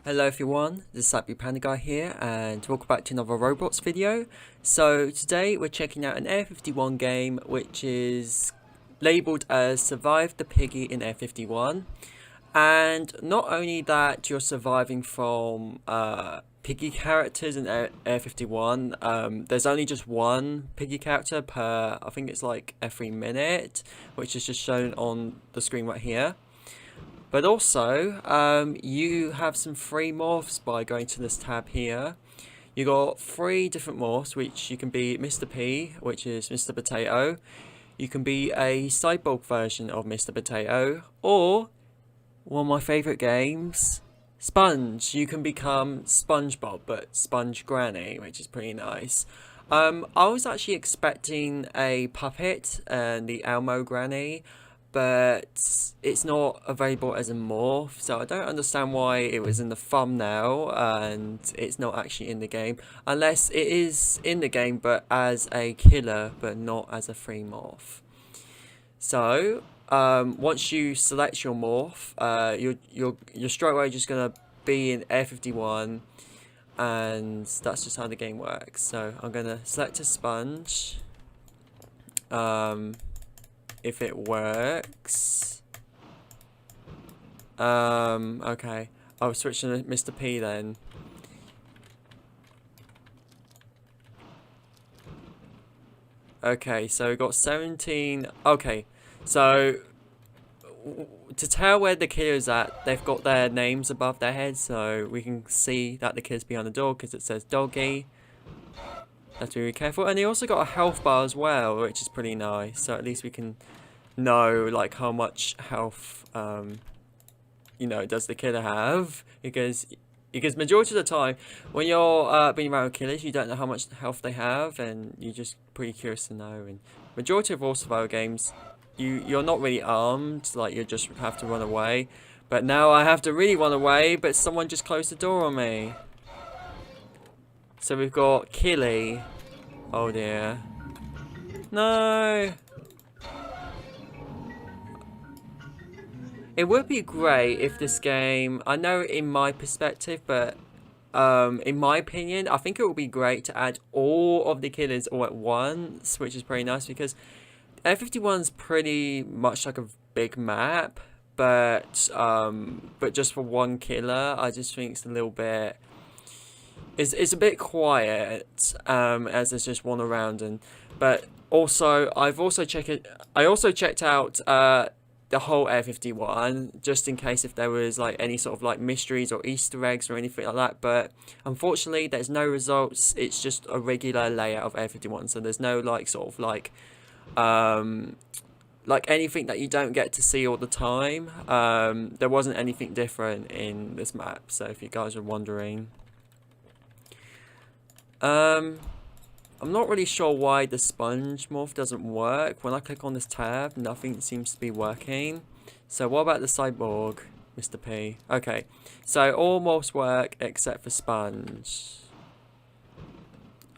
Hello everyone, this is Happy Panda Guy here and welcome back to another Roblox video. So today we're checking out an Area 51 game which is labelled as Survive the Piggy in Area 51. And not only that, you're surviving from Piggy characters in Area 51. There's only just one Piggy character per, I think it's like every minute, which is just shown on the screen right here. But also, you have some free morphs by going to this tab here. You got 3 different morphs, which you can be Mr. P, which is Mr. Potato. You can be a cyborg version of Mr. Potato, or one of my favourite games, Sponge. You can become SpongeBob, but Sponge Granny, which is pretty nice. I was actually expecting a puppet and the Elmo Granny, but it's not available as a morph, so I don't understand why it was in the thumbnail and it's not actually in the game, unless it is in the game but as a killer but not as a free morph. So once you select your morph, you're straight away just gonna be in Area 51, and that's just how the game works. So I'm gonna select a sponge. If it works. Okay. I'll switch to Mr. P then. Okay, so we've got 17. Okay, so to tell where the killer's at, they've got their names above their heads, so we can see that the killer's behind the door because it says doggy. Have to be careful. And he also got a health bar as well, which is pretty nice, so at least we can know like how much health does the killer have, because majority of the time when you're being around killers, you don't know how much health they have, and you're just pretty curious to know. And majority of all survival games, you're not really armed, like you just have to run away. But now I have to really run away, but someone just closed the door on me. So we've got Killy. Oh dear. No. It would be great if this game, I know in my perspective, but in my opinion, I think it would be great to add all of the killers all at once, which is pretty nice, because Area 51 is pretty much like a big map, but just for one killer, I just think it's a little bit. It's a bit quiet, as there's just one around, but also I also checked out the whole Area 51 just in case if there was like any sort of like mysteries or Easter eggs or anything like that, but unfortunately there's no results. It's just a regular layout of Area 51, so there's no like sort of like anything that you don't get to see all the time. There wasn't anything different in this map, so if you guys are wondering. I'm not really sure why the sponge morph doesn't work. When I click on this tab, nothing seems to be working. So what about the cyborg, Mr. P? Okay, so all morphs work except for sponge.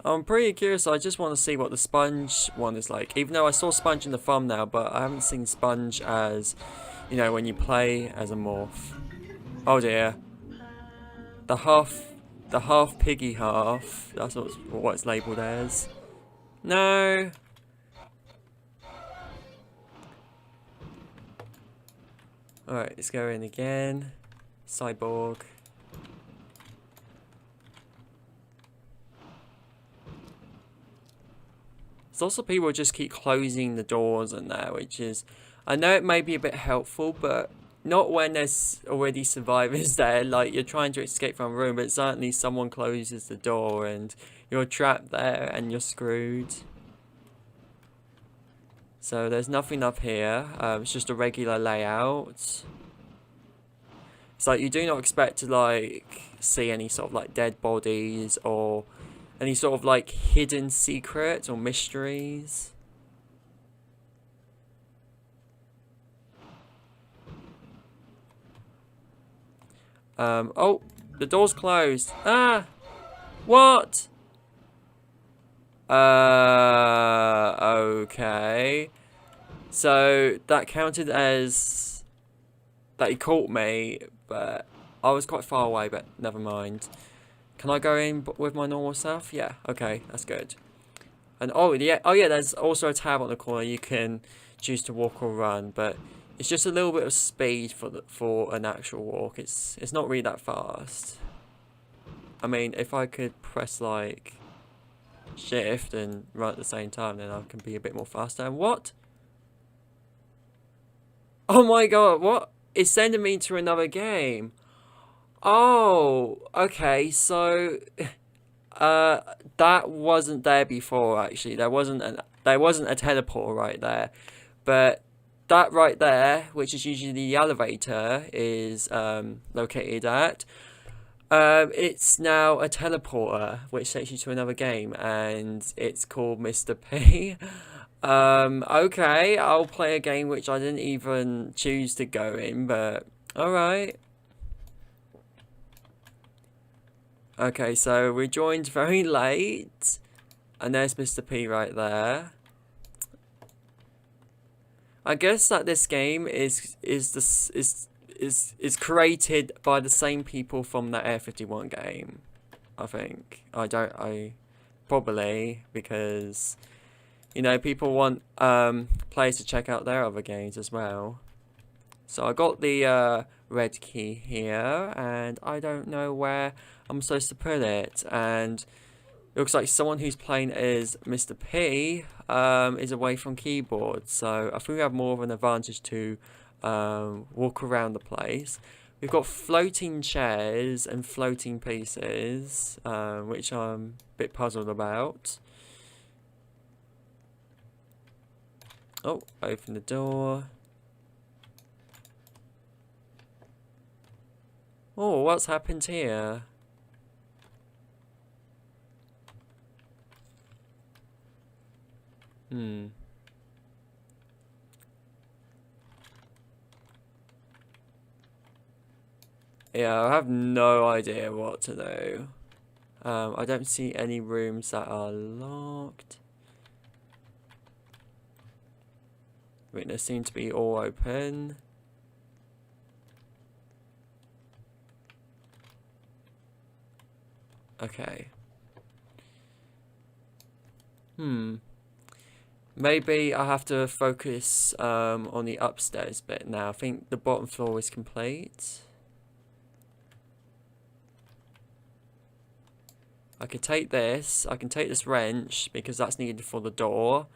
I'm pretty curious. I just want to see what the sponge one is like, even though I saw sponge in the thumbnail, but I haven't seen sponge as, when you play as a morph. Oh dear. The half piggy half. That's what it's labelled as. No. Alright, let's go in again. Cyborg. There's also people who just keep closing the doors in there, which is, I know it may be a bit helpful, but not when there's already survivors there, like you're trying to escape from a room, but certainly someone closes the door and you're trapped there and you're screwed. So there's nothing up here, it's just a regular layout. It's like you do not expect to like see any sort of like dead bodies or any sort of like hidden secrets or mysteries. Oh, the door's closed. Ah! What? Okay. So that counted as that he caught me, but I was quite far away, but never mind. Can I go in with my normal self? Yeah, okay, that's good. And oh yeah, there's also a tab on the corner. You can choose to walk or run, but it's just a little bit of speed for an actual walk. It's not really that fast. I mean, if I could press like shift and run at the same time, then I can be a bit more faster. And what? Oh my god, what? It's sending me to another game. Oh, okay, so that wasn't there before actually. There wasn't a teleporter right there. But that right there, which is usually the elevator is located at, it's now a teleporter which takes you to another game, and it's called Mr. P. Okay, I'll play a game which I didn't even choose to go in, but alright. Okay, so we joined very late, and there's Mr. P right there. I guess that this game is created by the same people from the Air 51 game. I think. I probably, because you know, people want players to check out their other games as well. So I got the red key here, and I don't know where I'm supposed to put it. And it looks like someone who's playing as Mr. P is away from keyboard. So I think we have more of an advantage to walk around the place. We've got floating chairs and floating pieces, which I'm a bit puzzled about. Oh, open the door. Oh, what's happened here? Yeah, I have no idea what to do. I don't see any rooms that are locked. Wait, they seem to be all open. Okay. Maybe I have to focus on the upstairs bit now. I think the bottom floor is complete. I can take this wrench because that's needed for the door.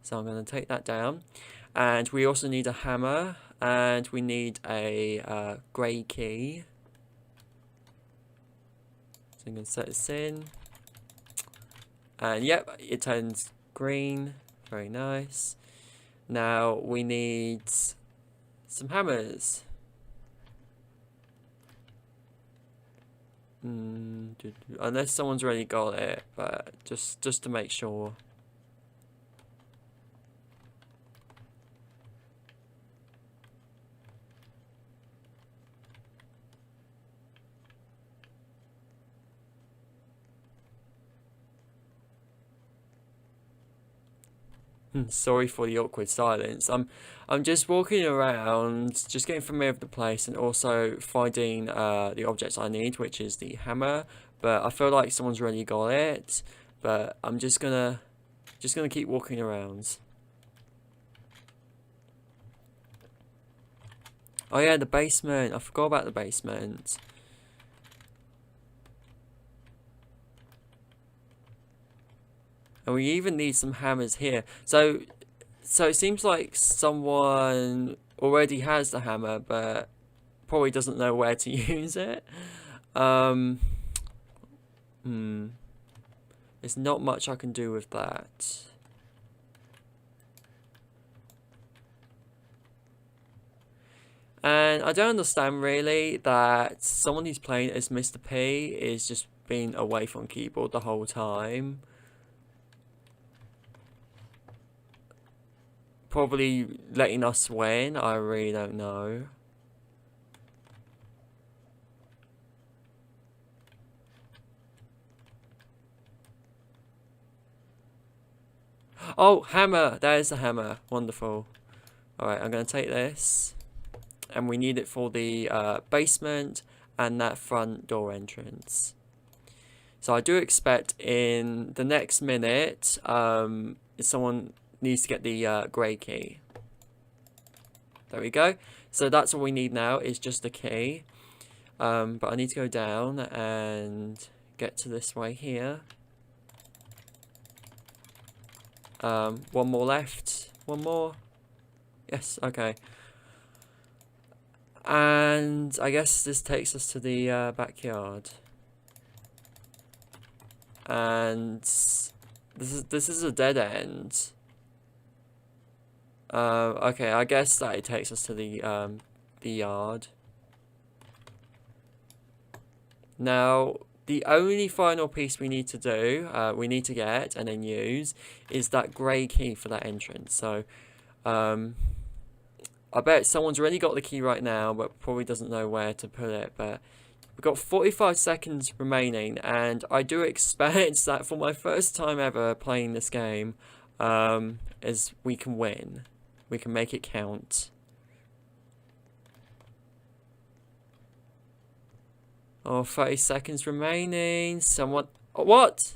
So I'm going to take that down. And we also need a hammer, and we need a grey key. So I'm going to set this in. And yep, it turns green. Very nice. Now we need some hammers. Unless someone's already got it, but just to make sure. Sorry for the awkward silence. I'm just walking around, just getting familiar with the place, and also finding the objects I need, which is the hammer. But I feel like someone's already got it. But I'm just gonna keep walking around. Oh yeah, the basement. I forgot about the basement. And we even need some hammers here. So it seems like someone already has the hammer, but probably doesn't know where to use it. There's not much I can do with that. And I don't understand really that someone who's playing as Mr. P is just being away from keyboard the whole time. Probably letting us win, I really don't know. Oh, hammer! There's the hammer. Wonderful. Alright, I'm going to take this. And we need it for the basement and that front door entrance. So I do expect in the next minute, someone needs to get the grey key. There we go. So that's all we need now is just the key. But I need to go down and get to this way here. One more left. One more. Yes, okay. And I guess this takes us to the backyard. And this is a dead end. Okay, I guess that it takes us to the yard. Now, the only final piece we need to do, we need to get and then use, is that grey key for that entrance. So, I bet someone's already got the key right now, but probably doesn't know where to put it. But we've got 45 seconds remaining, and I do expect that for my first time ever playing this game, is we can win. We can make it count. Oh, 30 seconds remaining. Someone... What?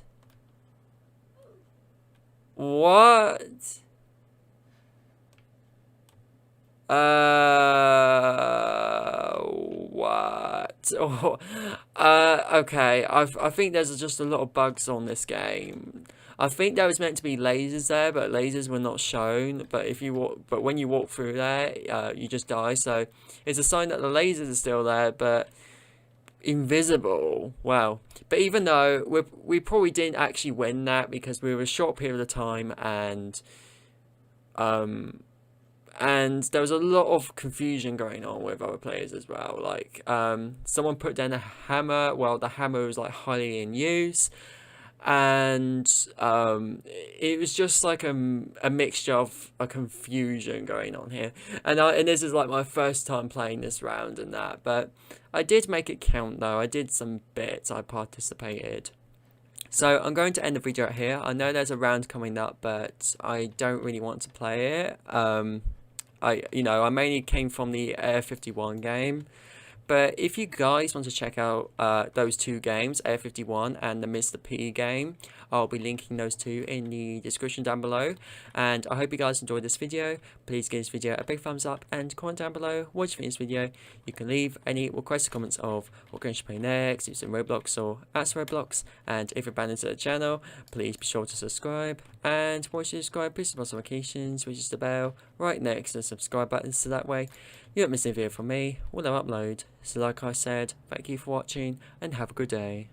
What? What? Oh, okay. I think there's just a lot of bugs on this game. I think there was meant to be lasers there, but lasers were not shown. But when you walk through there, you just die. So it's a sign that the lasers are still there, but invisible. Wow. But even though we probably didn't actually win that because we were a short period of time, and there was a lot of confusion going on with other players as well. Like, someone put down a hammer. Well, the hammer was like highly in use, and it was just like a mixture of a confusion going on here. And this is like my first time playing this round and that, but I did make it count though. I did some bits. I participated. So I'm going to end the video out here. I know there's a round coming up, but I don't really want to play it. I mainly came from the Air 51 game. But if you guys want to check out those two games, Air 51 and the Mr. P game, I'll be linking those two in the description down below. And I hope you guys enjoyed this video. Please give this video a big thumbs up and comment down below what you think of this video. You can leave any requested comments of what game you should play next, using Roblox or as Roblox. And if you're brand new to the channel, please be sure to subscribe. And once you subscribe, please press notifications, which is the bell right next to the subscribe button, so that way you don't miss a video from me when I upload. So like I said, thank you for watching and have a good day.